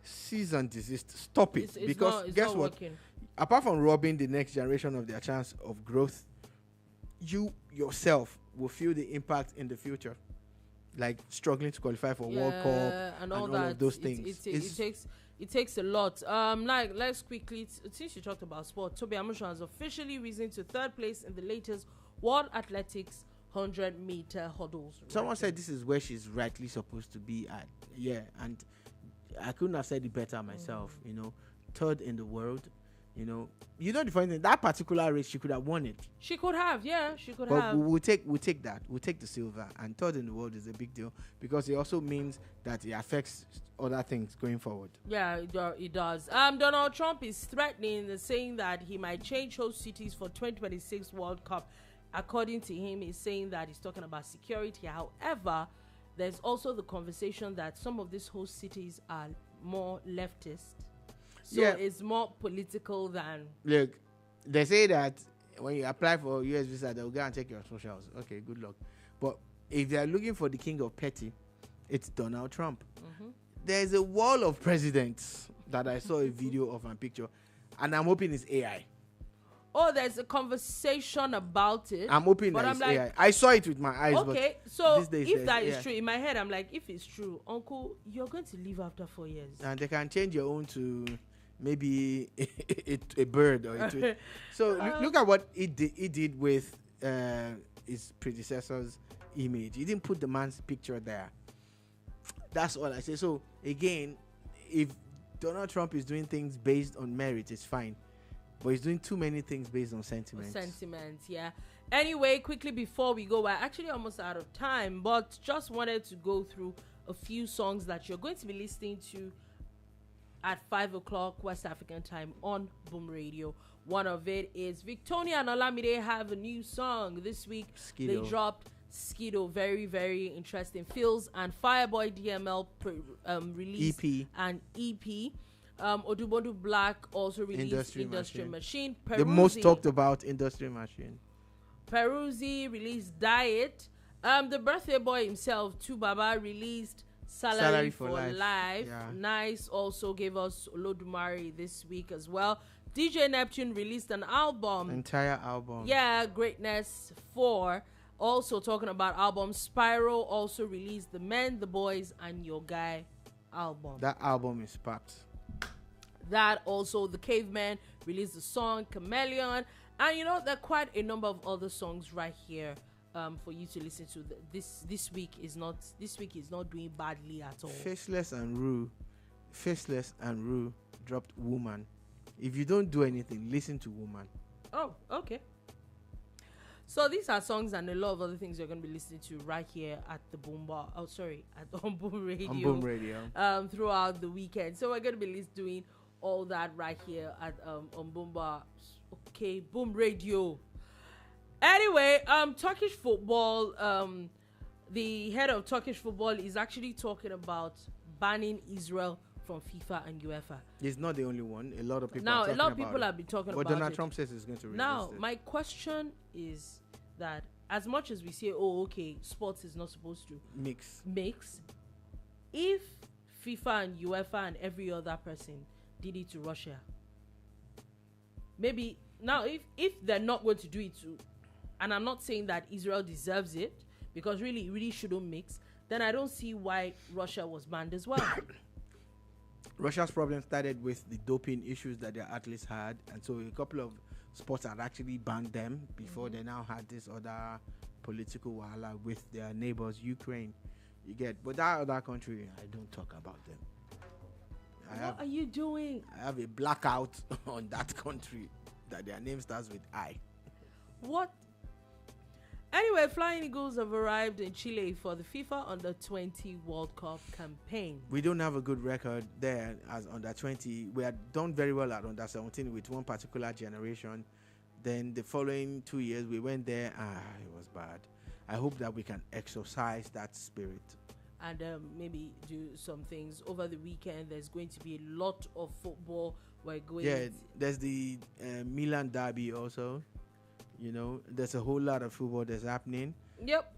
cease and desist. Stop it. Because guess what? Working. Apart from robbing the next generation of their chance of growth, you yourself will feel the impact in the future, like struggling to qualify for World Cup and all of those things. It takes a lot. Like let's quickly, since you talked about sport, Toby Amusan has officially risen to 3rd place in the latest World Athletics 100-meter hurdles. Someone said this is where she's rightly supposed to be at. Yeah, and I couldn't have said it better myself. 3rd in the world. The funny thing, that particular race, she could have won it. She could have, yeah, she could but have. We'll take that. We'll take the silver. And 3rd in the world is a big deal because it also means that it affects other things going forward. Yeah, it does. Donald Trump is threatening, saying that he might change host cities for 2026 World Cup. According to him, he's saying that he's talking about security. However, there's also the conversation that some of these host cities are more leftist. So it's more political than... Look, they say that when you apply for US visa, they'll go and check your socials. Okay, good luck. But if they're looking for the king of petty, it's Donald Trump. There's a wall of presidents that I saw a video of and picture, and I'm hoping it's AI. Oh, there's a conversation about it. I'm hoping that it's AI. I saw it with my eyes. Okay, so if that is true, in my head, I'm like, if it's true, Uncle, you're going to leave after 4 years. And they can change your own to... maybe a bird or a tweet. So look at what he did with his predecessor's image. He didn't put the man's picture there. That's all I say. So again, if Donald Trump is doing things based on merit, it's fine. But he's doing too many things based on sentiment. Yeah. Anyway, quickly before we go, we're actually almost out of time, but just wanted to go through a few songs that you're going to be listening to at 5 o'clock West African time on Boom Radio. One of it is Victoria and Olamide have a new song this week. Skido. They dropped Skido, very, very interesting. Phils and Fireboy DML released EP. an EP. Odubodu Black also released Industry Machine. The most talked about Industry Machine. Peruzzi released Diet. The birthday boy himself, Tubaba, released Salary for Life. Yeah. Nice also gave us Olodumare this week as well. DJ Neptune released an album. Entire album. Yeah, Greatness 4. Also talking about albums, Spiral also released The Men, The Boys, and Your Guy album. That album is packed. That also, The Caveman released the song Chameleon. And there are quite a number of other songs right here for you to listen to. This week is not doing badly at all. Faceless and Rue dropped Woman. If you don't do anything, listen to Woman. Oh, okay. So these are songs and a lot of other things you're going to be listening to right here at the Boom Bar. Oh, sorry, on Boom Radio. On Boom Radio. Throughout the weekend. So we're going to be doing all that right here at on Boom Bar. Okay, Boom Radio. Anyway, Turkish football. The head of Turkish football is actually talking about banning Israel from FIFA and UEFA. He's not the only one. A lot of people. Now, are a lot of about people it. have been talking But about Donald it. Trump says he's going to resist Now, it. my question is that as much as we say, oh, okay, sports is not supposed to mix, if FIFA and UEFA and every other person did it to Russia, maybe now if they're not going to do it to, and I'm not saying that Israel deserves it, because really it really shouldn't mix, then I don't see why Russia was banned as well. Russia's problem started with the doping issues that their athletes had, and so a couple of sports had actually banned them before they now had this other political wahala with their neighbors, Ukraine. You get, but that other country, I don't talk about them. What are you doing? I have a blackout on that country that their name starts with I. What? Anyway, Flying Eagles have arrived in Chile for the FIFA Under-20 World Cup campaign. We don't have a good record there as Under-20. We had done very well at Under-17 with one particular generation. Then the following 2 years, we went there. It was bad. I hope that we can exercise that spirit. And maybe do some things over the weekend. There's going to be a lot of football. We're going. Yeah, there's the Milan derby also. There's a whole lot of football that's happening. Yep.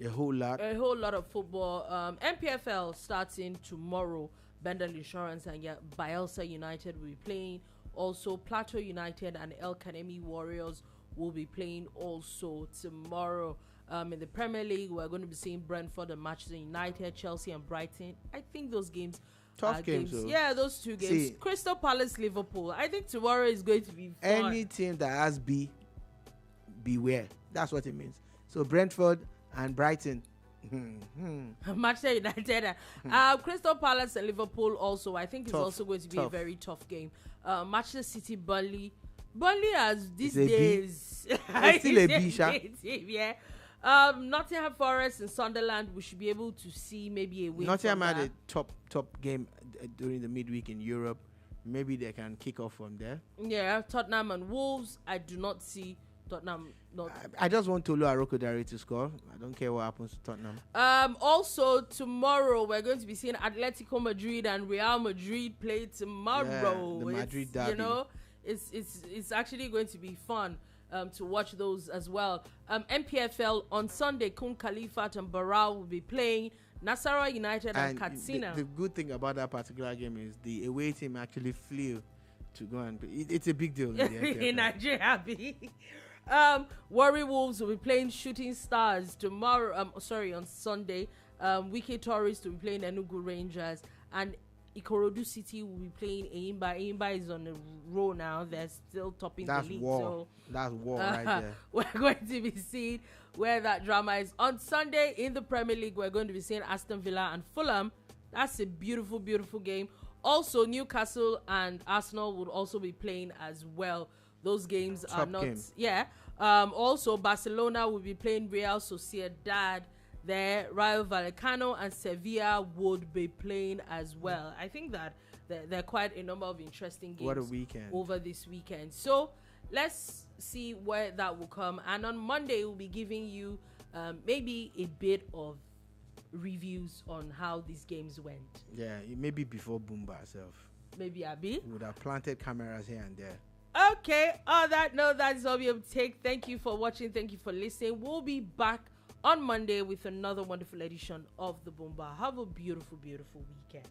A whole lot of football. MPFL starting tomorrow. Bendel Insurance and Bielsa United will be playing. Also, Plateau United and El Kanemi Warriors will be playing also tomorrow. In the Premier League, we're going to be seeing Brentford and Manchester United, Chelsea and Brighton. I think those games tough games. Yeah, those two games. See, Crystal Palace, Liverpool. I think tomorrow is going to be fun. Any team that has B, beware. That's what it means. So Brentford and Brighton. Manchester United. Crystal Palace and Liverpool also. I think it's also going to be a very tough game. Manchester City, Burnley. Burnley has these days. It's still a B, sha. Yeah. Nottingham Forest and Sunderland. We should be able to see maybe a win. Nottingham had a top game during the midweek in Europe. Maybe they can kick off from there. Yeah, Tottenham and Wolves. I do not see Tottenham. I just want Tolu Arokodare to score. I don't care what happens to Tottenham. Also tomorrow we're going to be seeing Atletico Madrid and Real Madrid play tomorrow. Yeah, the Madrid derby. It's actually going to be fun to watch those as well. MPFL on Sunday, Kun Khalifat and Barra will be playing. Nasarawa United and Katsina. The good thing about that particular game is the away team actually flew to go and play. It's a big deal in the MPFL. In Nigeria. Warri Wolves will be playing Shooting Stars tomorrow. On Sunday. Wiki Tourists will be playing Enugu Rangers, and Ikorodu City will be playing Eimba. Eimba is on a roll now. They're still topping the league. That's war right there. We're going to be seeing where that drama is. On Sunday in the Premier League, we're going to be seeing Aston Villa and Fulham. That's a beautiful, beautiful game. Also, Newcastle and Arsenal would also be playing as well. Those games are not... Yeah. Also, Barcelona will be playing Real Sociedad there. Rayo Vallecano and Sevilla would be playing as well. I think that there are quite a number of interesting games. What a weekend. Over this weekend. So let's see where that will come. And on Monday, we'll be giving you maybe a bit of reviews on how these games went. Yeah, maybe before Boomba herself. Maybe Abby. We would have planted cameras here and there. Okay, on that note, that's all we have to take. Thank you for watching. Thank you for listening. We'll be back on Monday with another wonderful edition of The Boomba. Have a beautiful, beautiful weekend.